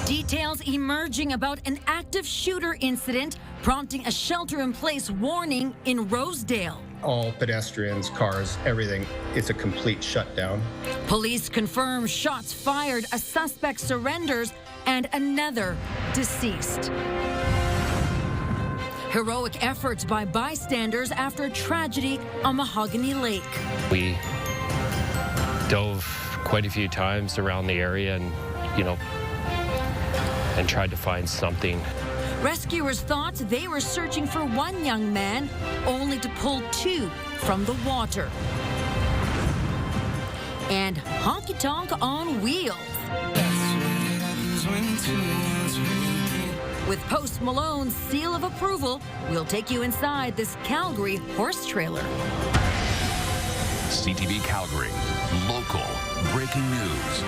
Details emerging about an active shooter incident prompting a shelter-in-place warning in Rosedale. All pedestrians, cars, everything, it's a complete shutdown. Police confirm shots fired, a suspect surrenders, and another deceased. Heroic efforts by bystanders after a tragedy on Mahogany Lake. We dove quite a few times around the area and tried to find something. Rescuers thought they were searching for one young man, only to pull two from the water. And honky tonk on wheels. With Post Malone's seal of approval, we'll take you inside this Calgary horse trailer. CTV Calgary, local breaking news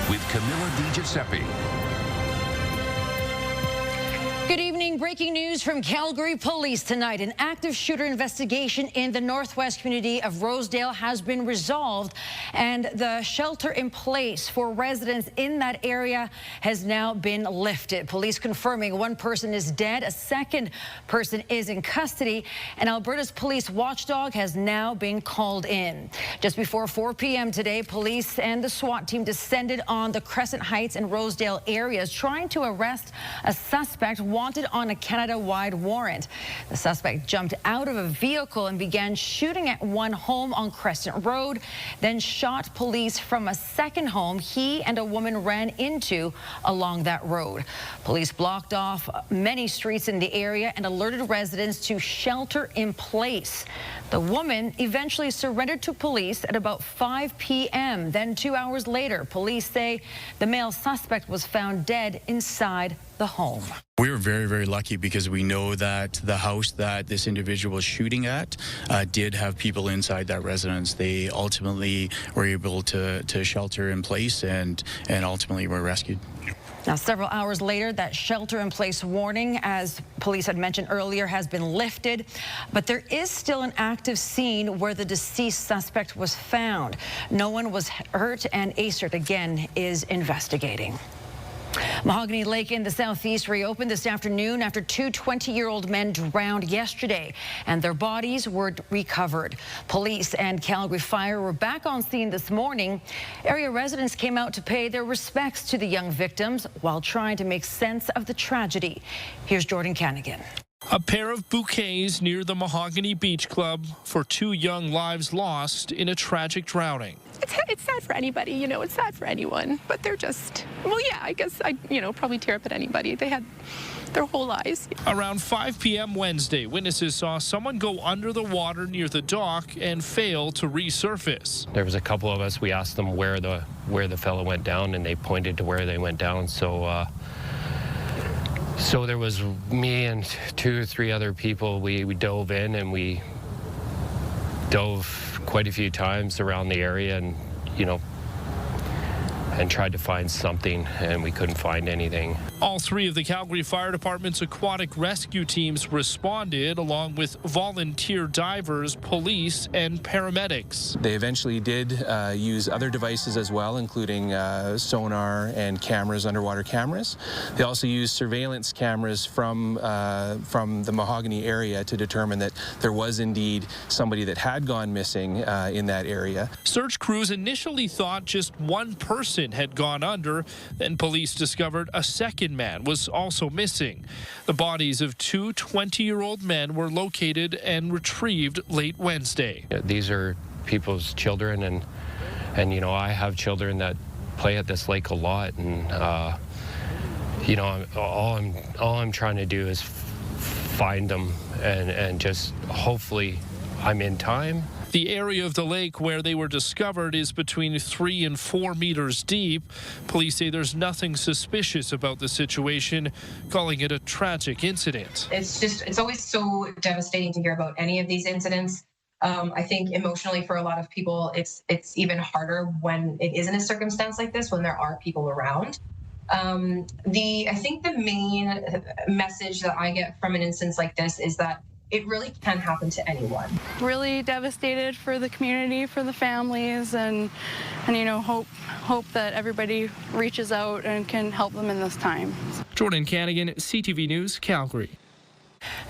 with Camilla DiGiuseppe. Good evening. Breaking news from Calgary Police tonight. An active shooter investigation in the northwest community of Rosedale has been resolved, and the shelter in place for residents in that area has now been lifted. Police confirming one person is dead, a second person is in custody, and Alberta's police watchdog has now been called in. Just before 4 p.m. today, police and the SWAT team descended on the Crescent Heights and Rosedale areas, trying to arrest a suspect wanted on a Canada-wide warrant. The suspect jumped out of a vehicle and began shooting at one home on Crescent Road, then shot police from a second home he and a woman ran into along that road. Police blocked off many streets in the area and alerted residents to shelter in place. The woman eventually surrendered to police at about 5 p.m. Then 2 hours later, police say the male suspect was found dead inside the home. We were very, very lucky because we know that the house that this individual was shooting at did have people inside that residence. They ultimately were able to shelter in place and ultimately were rescued. Now, several hours later, that shelter-in-place warning, as police had mentioned earlier, has been lifted. But there is still an active scene where the deceased suspect was found. No one was hurt, and ACERT, again, is investigating. Mahogany Lake in the southeast reopened this afternoon after two 20-year-old men drowned yesterday, and their bodies were recovered. Police and Calgary Fire were back on scene this morning. Area residents came out to pay their respects to the young victims while trying to make sense of the tragedy. Here's Jordan Canigan. A pair of bouquets near the Mahogany Beach Club for two young lives lost in a tragic drowning. It's sad for anybody, you know, it's sad for anyone, but they're just, well, yeah, I guess I'd, probably tear up at anybody. They had their whole lives. Around 5 p.m. Wednesday, witnesses saw someone go under the water near the dock and fail to resurface. There was a couple of us, we asked them where the fellow went down, and they pointed to where they went down. So there was me and 2 or 3 other people. We dove in, and we dove quite a few times around the area and tried to find something, and we couldn't find anything. All 3 of the Calgary Fire Department's aquatic rescue teams responded, along with volunteer divers, police, and paramedics. They eventually did use other devices as well, including sonar and cameras, underwater cameras. They also used surveillance cameras from the Mahogany area to determine that there was indeed somebody that had gone missing in that area. Search crews initially thought just one person had gone under. Then police discovered a second man was also missing. The bodies of 2 20-year-old men were located and retrieved late Wednesday. These are people's children, and I have children that play at this lake a lot, and all I'm trying to do is find them and just hopefully I'm in time. The area of the lake where they were discovered is between 3 and 4 meters deep. Police say there's nothing suspicious about the situation, calling it a tragic incident. It's always so devastating to hear about any of these incidents. I think emotionally for a lot of people, it's even harder when it isn't a circumstance like this, when there are people around. I think the main message that I get from an instance like this is that it really can happen to anyone. Really devastated for the community, for the families, and you know, hope that everybody reaches out and can help them in this time. Jordan Canigan, CTV News, Calgary.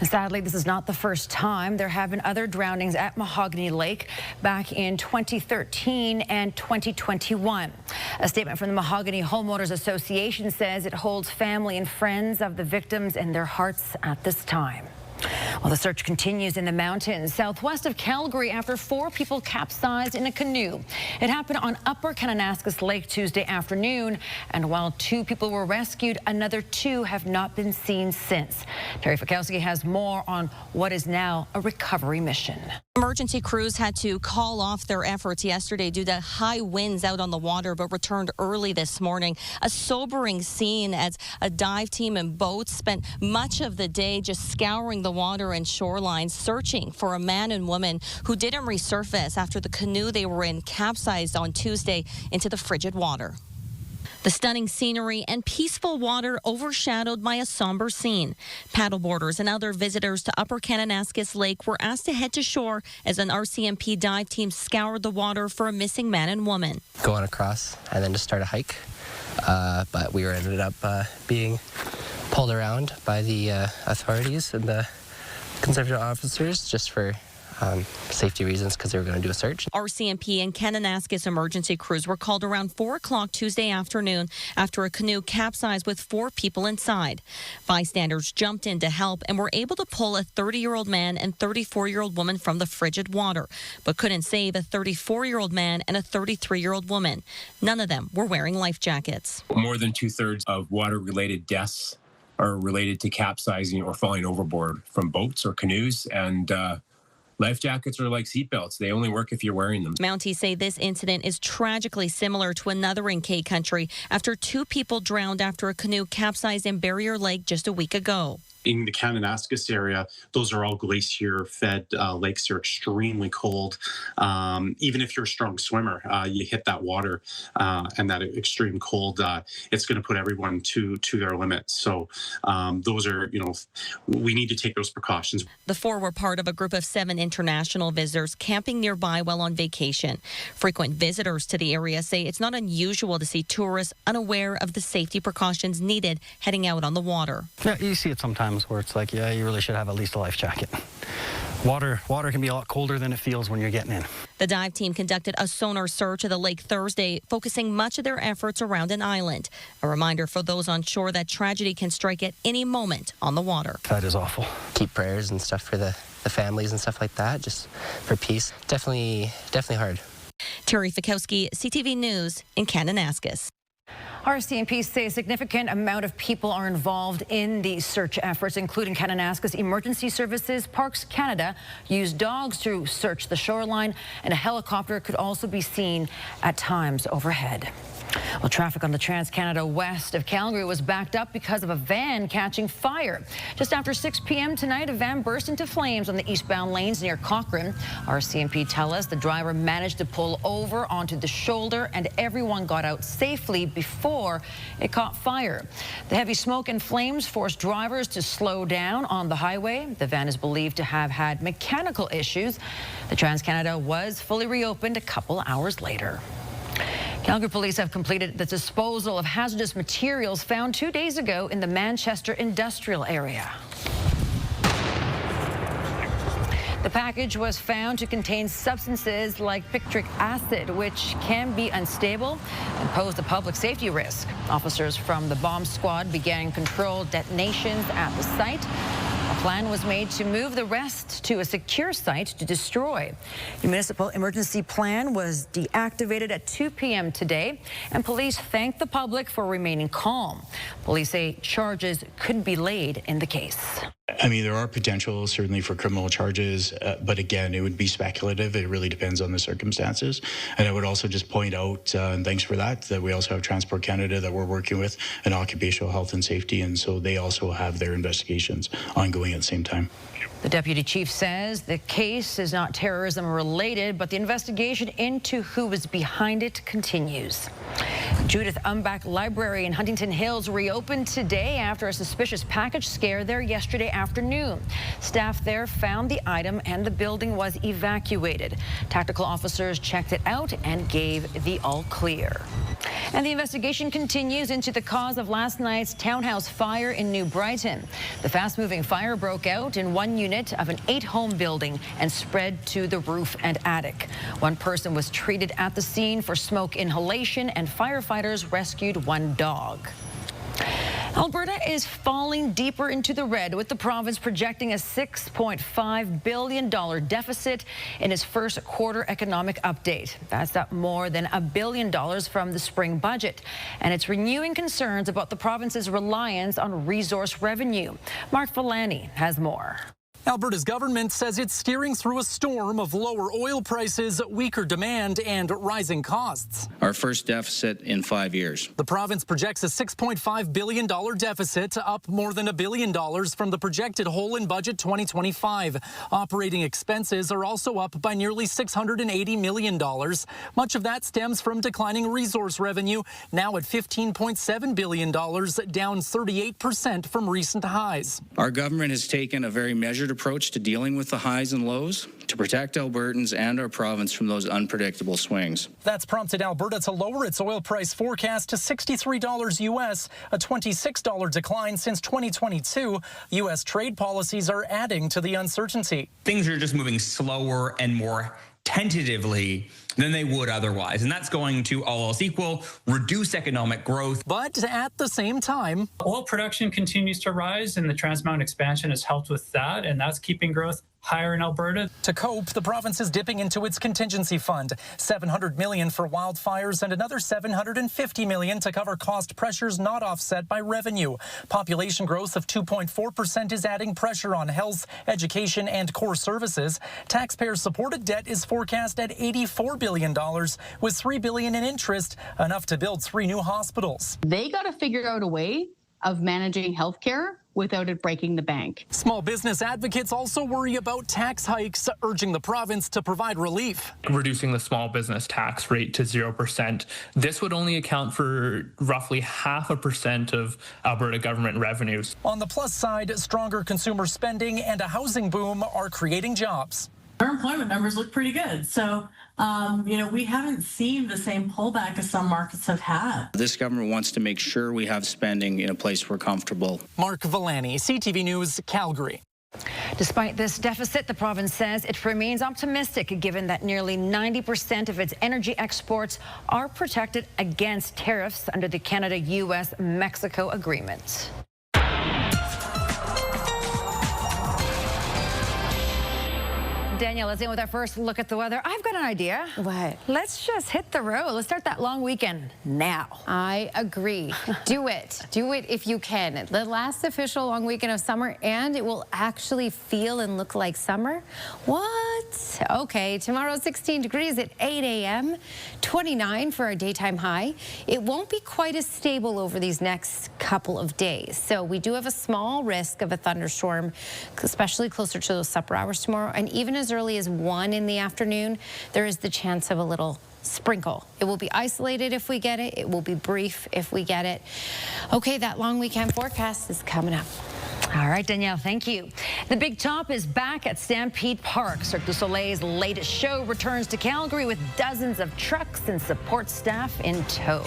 Sadly, this is not the first time. There have been other drownings at Mahogany Lake back in 2013 and 2021. A statement from the Mahogany Homeowners Association says it holds family and friends of the victims in their hearts at this time. Well, the search continues in the mountains southwest of Calgary after 4 people capsized in a canoe. It happened on Upper Kananaskis Lake Tuesday afternoon, and while 2 people were rescued, another 2 have not been seen since. Terry Fikowski has more on what is now a recovery mission. Emergency crews had to call off their efforts yesterday due to high winds out on the water, but returned early this morning. A sobering scene as a dive team and boats spent much of the day just scouring the water and shorelines, searching for a man and woman who didn't resurface after the canoe they were in capsized on Tuesday into the frigid water. The stunning scenery and peaceful water overshadowed by a somber scene. Paddleboarders and other visitors to Upper Kananaskis Lake were asked to head to shore as an RCMP dive team scoured the water for a missing man and woman. Going across and then just start a hike, but we ended up being pulled around by the authorities and the conservative officers just for safety reasons because they were going to do a search. RCMP and Kananaskis emergency crews were called around 4 o'clock Tuesday afternoon after a canoe capsized with 4 people inside. Bystanders jumped in to help and were able to pull a 30-year-old man and 34-year-old woman from the frigid water, but couldn't save a 34-year-old man and a 33-year-old woman. None of them were wearing life jackets. More than 2/3 of water-related deaths are related to capsizing or falling overboard from boats or canoes, and life jackets are like seatbelts. They only work if you're wearing them. Mounties say this incident is tragically similar to another in K Country after 2 people drowned after a canoe capsized in Barrier Lake just a week ago. In the Kananaskis area, those are all glacier-fed lakes. They're extremely cold. Even if you're a strong swimmer, you hit that water and that extreme cold, it's going to put everyone to their limits. So those are, we need to take those precautions. The 4 were part of a group of 7 international visitors camping nearby while on vacation. Frequent visitors to the area say it's not unusual to see tourists unaware of the safety precautions needed heading out on the water. Yeah, you see it sometimes where it's like, yeah, you really should have at least a life jacket. Water can be a lot colder than it feels when you're getting in. The dive team conducted a sonar search of the lake Thursday, focusing much of their efforts around an island. A reminder for those on shore that tragedy can strike at any moment on the water. That is awful. Keep prayers and stuff for the families and stuff like that, just for peace. Definitely hard. Terry Fikowski, CTV News in Kananaskis. RCMP say a significant amount of people are involved in these search efforts, including Kananaskis Emergency Services. Parks Canada used dogs to search the shoreline, and a helicopter could also be seen at times overhead. Well, traffic on the Trans-Canada west of Calgary was backed up because of a van catching fire. Just after 6 p.m. tonight, a van burst into flames on the eastbound lanes near Cochrane. RCMP tell us the driver managed to pull over onto the shoulder and everyone got out safely before it caught fire. The heavy smoke and flames forced drivers to slow down on the highway. The van is believed to have had mechanical issues. The Trans-Canada was fully reopened a couple hours later. Calgary police have completed the disposal of hazardous materials found 2 days ago in the Manchester industrial area. The package was found to contain substances like picric acid, which can be unstable and pose a public safety risk. Officers from the bomb squad began controlled detonations at the site. A plan was made to move the rest to a secure site to destroy. The municipal emergency plan was deactivated at 2 p.m. today, and police thanked the public for remaining calm. Police say charges could be laid in the case. I mean, there are potential certainly for criminal charges, but again, it would be speculative. It really depends on the circumstances. And I would also just point out, and thanks for that we also have Transport Canada that we're working with, and occupational health and safety, and so they also have their investigations ongoing at the same time. The deputy chief says the case is not terrorism related, but the investigation into who was behind it continues. Judith Umbach Library in Huntington Hills reopened today after a suspicious package scare there yesterday afternoon. Staff there found the item and the building was evacuated. Tactical officers checked it out and gave the all clear. And the investigation continues into the cause of last night's townhouse fire in New Brighton. The fast-moving fire broke out in one unit of an 8-home building and spread to the roof and attic. One person was treated at the scene for smoke inhalation, and firefighters rescued one dog. Alberta is falling deeper into the red, with the province projecting a $6.5 billion deficit in its first quarter economic update. That's up more than $1 billion from the spring budget, and it's renewing concerns about the province's reliance on resource revenue. Mark Villani has more. Alberta's government says it's steering through a storm of lower oil prices, weaker demand, and rising costs. Our first deficit in 5 years. The province projects a $6.5 billion deficit, up more than $1 billion from the projected hole in budget 2025. Operating expenses are also up by nearly $680 million. Much of that stems from declining resource revenue, now at $15.7 billion, down 38% from recent highs. Our government has taken a very measured approach to dealing with the highs and lows to protect Albertans and our province from those unpredictable swings. That's prompted Alberta to lower its oil price forecast to $63 U.S., a $26 decline since 2022. U.S. trade policies are adding to the uncertainty. Things are just moving slower and more tentatively than they would otherwise. And that's going to, all else equal, reduce economic growth. But at the same time, oil production continues to rise, and the Trans Mountain expansion has helped with that, and that's keeping growth higher in Alberta. To cope, the province is dipping into its contingency fund, $700 million for wildfires and another $750 million to cover cost pressures not offset by revenue. Population growth of 2.4% is adding pressure on health, education, and core services. Taxpayer-supported debt is forecast at $84 billion, with $3 billion in interest, enough to build 3 new hospitals. They got to figure out a way of managing healthcare without it breaking the bank. Small business advocates also worry about tax hikes, urging the province to provide relief. Reducing the small business tax rate to 0%. This would only account for roughly 0.5% of Alberta government revenues. On the plus side, stronger consumer spending and a housing boom are creating jobs. Our employment numbers look pretty good. So, we haven't seen the same pullback as some markets have had. This government wants to make sure we have spending in a place we're comfortable. Mark Villani, CTV News, Calgary. Despite this deficit, the province says it remains optimistic, given that nearly 90% of its energy exports are protected against tariffs under the Canada-U.S.-Mexico agreement. Danielle is in with our first look at the weather. I've got an idea. What? Let's just hit the road. Let's start that long weekend now. I agree. Do it. Do it if you can. The last official long weekend of summer, and it will actually feel and look like summer. What? Okay, tomorrow 16 degrees at 8 a.m., 29 for our daytime high. It won't be quite as stable over these next couple of days. So we do have a small risk of a thunderstorm, especially closer to those supper hours tomorrow. And even as early as 1 in the afternoon, there is the chance of a little sprinkle. It will be isolated if we get it. It will be brief if we get it. Okay, that long weekend forecast is coming up. All right, Danielle, thank you. The Big Top is back at Stampede Park. Cirque du Soleil's latest show returns to Calgary with dozens of trucks and support staff in tow.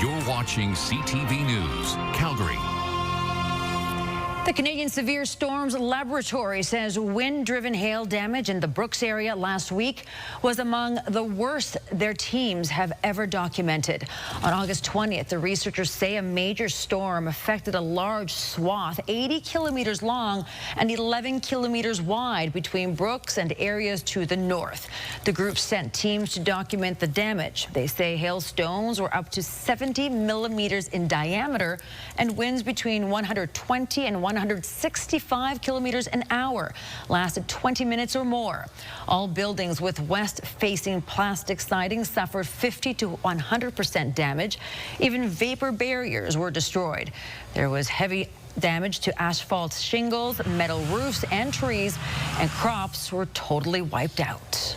You're watching CTV News, Calgary. The Canadian Severe Storms Laboratory says wind-driven hail damage in the Brooks area last week was among the worst their teams have ever documented. On August 20th, the researchers say a major storm affected a large swath 80 kilometers long and 11 kilometers wide between Brooks and areas to the north. The group sent teams to document the damage. They say hailstones were up to 70 millimeters in diameter and winds between 120 and 165 kilometers an hour lasted 20 minutes or more. All buildings with west-facing plastic siding suffered 50 to 100% damage. Even vapor barriers were destroyed. There was heavy damage to asphalt shingles, metal roofs, and trees, and crops were totally wiped out.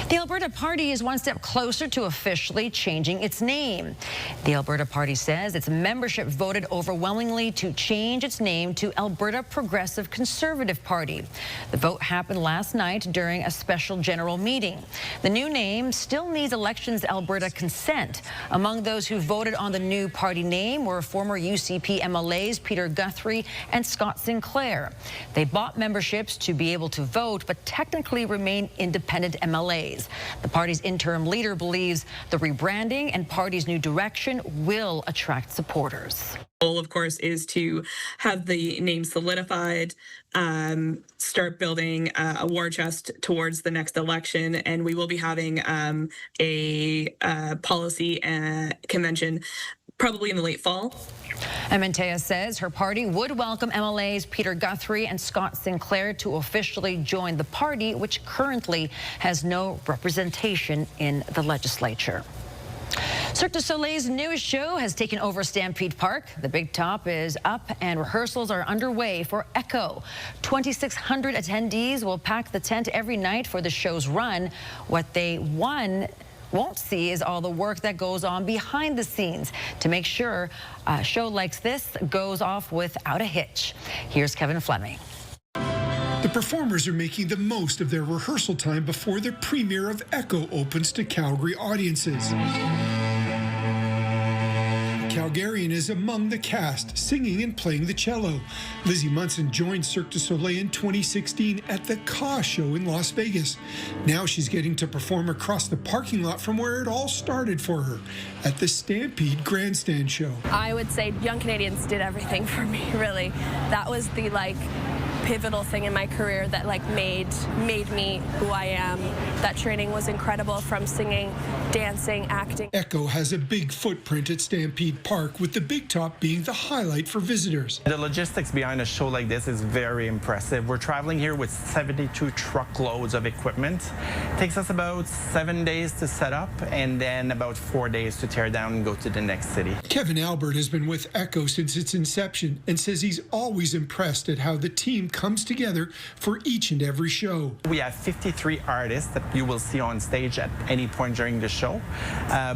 The Alberta Party is one step closer to officially changing its name. The Alberta Party says its membership voted overwhelmingly to change its name to Alberta Progressive Conservative Party. The vote happened last night during a special general meeting. The new name still needs Elections Alberta consent. Among those who voted on the new party name were former UCP MLAs Peter Guthrie and Scott Sinclair. They bought memberships to be able to vote, but technically remain independent MLAs. The party's interim leader believes the rebranding and party's new direction will attract supporters. The goal, of course, is to have the name solidified, start building a war chest towards the next election, and we will be having a policy convention probably in the late fall. Amantea says her party would welcome MLAs Peter Guthrie and Scott Sinclair to officially join the party, which currently has no representation in the legislature. Cirque du Soleil's newest show has taken over Stampede Park. The big top is up and rehearsals are underway for Echo. 2,600 attendees will pack the tent every night for the show's run. What they won't see is all the work that goes on behind the scenes to make sure a show like this goes off without a hitch. Here's Kevin Fleming. The performers are making the most of their rehearsal time before the premiere of Echo opens to Calgary audiences. Calgarian is among the cast, singing and playing the cello. Lizzie Munson joined Cirque du Soleil in 2016 at the Ka show in Las Vegas. Now she's getting to perform across the parking lot from where it all started for her, at the Stampede Grandstand show. I would say Young Canadians did everything for me, really. That was the pivotal thing in my career that made me who I am. That training was incredible, from singing, dancing, acting. Echo has a big footprint at Stampede Park, with the big top being the highlight for visitors. The logistics behind a show like this is very impressive. We're traveling here with 72 truckloads of equipment. It takes us about 7 days to set up and then about 4 days to tear down and go to the next city. Kevin Albert has been with Echo since its inception and says he's always impressed at how the team comes together for each and every show. We have 53 artists that you will see on stage at any point during the show,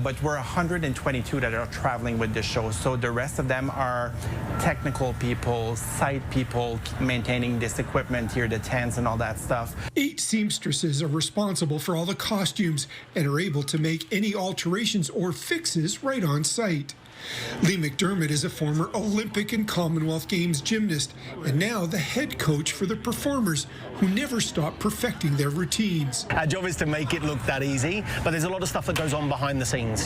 but we're 122 that are traveling with the show. So the rest of them are technical people, site people, maintaining this equipment here, the tents and all that stuff. 8 seamstresses are responsible for all the costumes and are able to make any alterations or fixes right on site. Lee McDermott is a former Olympic and Commonwealth Games gymnast and now the head coach for the performers, who never stop perfecting their routines. Our job is to make it look that easy, but there's a lot of stuff that goes on behind the scenes.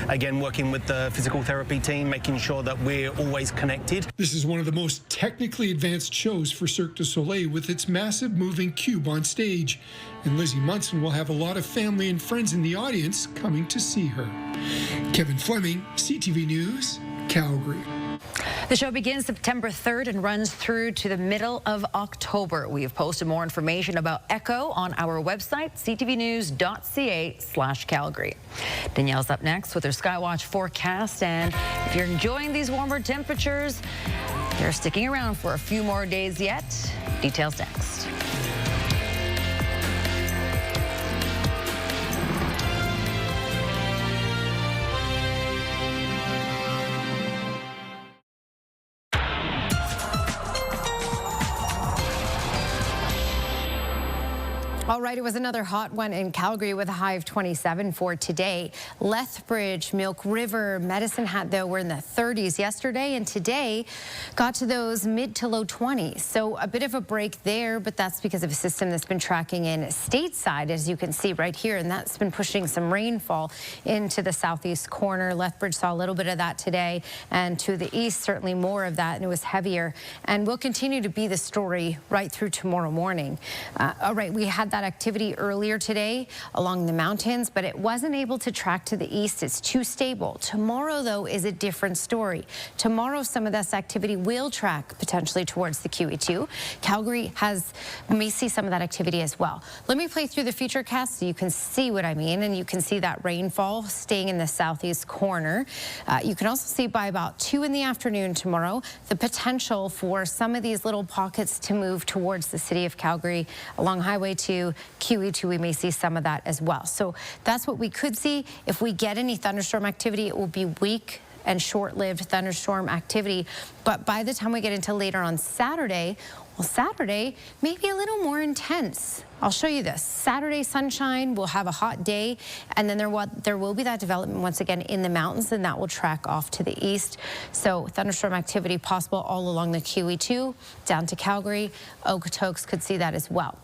Again, working with the physical therapy team, making sure that we're always connected. This is one of the most technically advanced shows for Cirque du Soleil, with its massive moving cube on stage. And Lizzie Munson will have a lot of family and friends in the audience coming to see her. Kevin Fleming, CTV News, Calgary. The show begins September 3rd and runs through to the middle of October. We have posted more information about Echo on our website, ctvnews.ca/Calgary. Danielle's up next with her Skywatch forecast, and if you're enjoying these warmer temperatures, they're sticking around for a few more days yet. Details next. All right, it was another hot one in Calgary with a high of 27 for today. Lethbridge, Milk River, Medicine Hat, though, were in the 30s yesterday, and today got to those mid to low 20s. So a bit of a break there, but that's because of a system that's been tracking in stateside, as you can see right here, and that's been pushing some rainfall into the southeast corner. Lethbridge saw a little bit of that today, and to the east, certainly more of that, and it was heavier, and will continue to be the story right through tomorrow morning. All right, we had that activity earlier today along the mountains, but it wasn't able to track to the east. It's too stable. Tomorrow, though, is a different story. Tomorrow, some of this activity will track potentially towards the QE2. Calgary may see some of that activity as well. Let me play through the futurecast so you can see what I mean, and you can see that rainfall staying in the southeast corner. You can also see by about 2 in the afternoon tomorrow the potential for some of these little pockets to move towards the city of Calgary along Highway 2, QE2. We may see some of that as well. So that's what we could see. If we get any thunderstorm activity, it will be weak and short-lived thunderstorm activity. But by the time we get into later on Saturday, well, Saturday may be a little more intense. I'll show you this. Saturday sunshine, we'll have a hot day, and then there will be that development once again in the mountains, and that will track off to the east. So thunderstorm activity possible all along the QE2 down to Calgary. Okotoks could see that as well.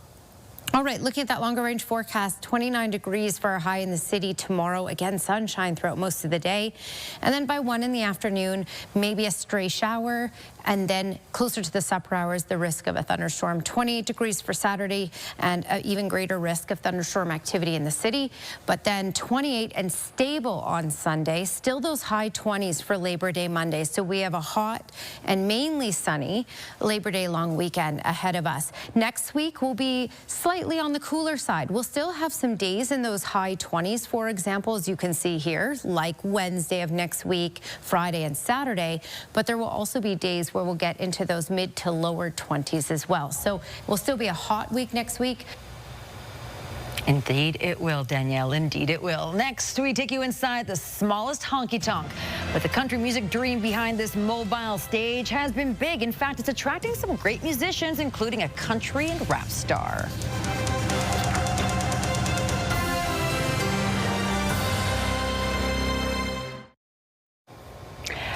All right, looking at that longer range forecast, 29 degrees for our high in the city tomorrow. Again, sunshine throughout most of the day. And then by 1 in the afternoon, maybe a stray shower. And then closer to the supper hours, the risk of a thunderstorm. 28 degrees for Saturday and an even greater risk of thunderstorm activity in the city. But then 28 and stable on Sunday. Still those high 20s for Labor Day Monday. So we have a hot and mainly sunny Labor Day long weekend ahead of us. Next week will be slightly on the cooler side. We'll still have some days in those high 20s, for example, as you can see here, like Wednesday of next week, Friday and Saturday. But there will also be days where we'll get into those mid to lower 20s as well. So it will still be a hot week next week. Indeed it will, Danielle. Indeed it will. Next, we take you inside the smallest honky tonk. But the country music dream behind this mobile stage has been big. In fact, it's attracting some great musicians, including a country and rap star.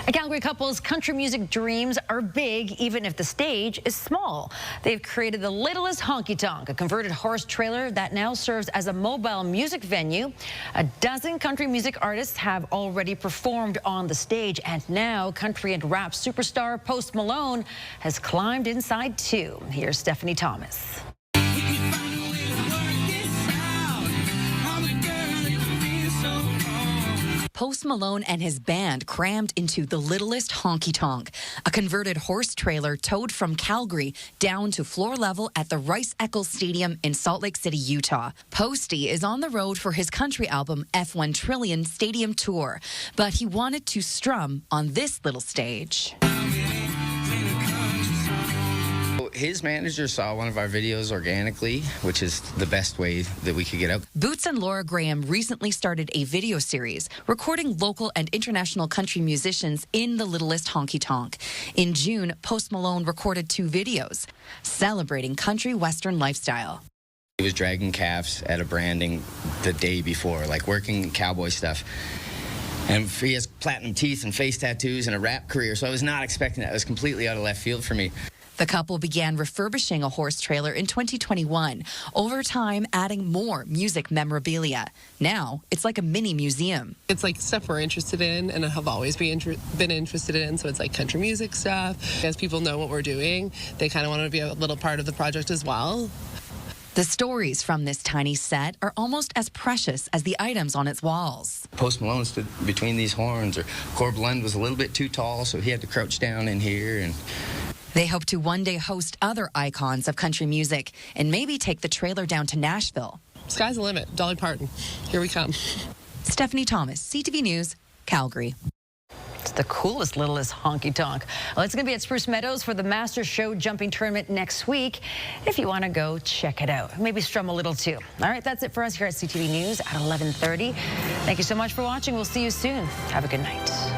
A Calgary couple's country music dreams are big, even if the stage is small. They've created the littlest honky tonk, a converted horse trailer that now serves as a mobile music venue. A dozen country music artists have already performed on the stage, and now country and rap superstar Post Malone has climbed inside too. Here's Stephanie Thomas. Post Malone and his band crammed into the littlest honky tonk, a converted horse trailer towed from Calgary down to floor level at the Rice Eccles Stadium in Salt Lake City, Utah. Posty is on the road for his country album F1 Trillion Stadium Tour, but he wanted to strum on this little stage. His manager saw one of our videos organically, which is the best way that we could get out. Boots and Laura Graham recently started a video series recording local and international country musicians in the littlest honky tonk. In June, Post Malone recorded 2 videos celebrating country western lifestyle. He was dragging calves at a branding the day before, like working cowboy stuff. And he has platinum teeth and face tattoos and a rap career, so I was not expecting that. It was completely out of left field for me. The couple began refurbishing a horse trailer in 2021, over time adding more music memorabilia. Now, it's like a mini museum. It's like stuff we're interested in and have always been interested in, so it's like country music stuff. As people know what we're doing, they kind of want to be a little part of the project as well. The stories from this tiny set are almost as precious as the items on its walls. Post Malone stood between these horns, or Corb Lund was a little bit too tall, so he had to crouch down in here. And they hope to one day host other icons of country music and maybe take the trailer down to Nashville. Sky's the limit. Dolly Parton. Here we come. Stephanie Thomas, CTV News, Calgary. It's the coolest, littlest honky tonk. Well, it's going to be at Spruce Meadows for the Masters Show Jumping Tournament next week. If you want to go, check it out. Maybe strum a little too. All right, that's it for us here at CTV News at 11:30. Thank you so much for watching. We'll see you soon. Have a good night.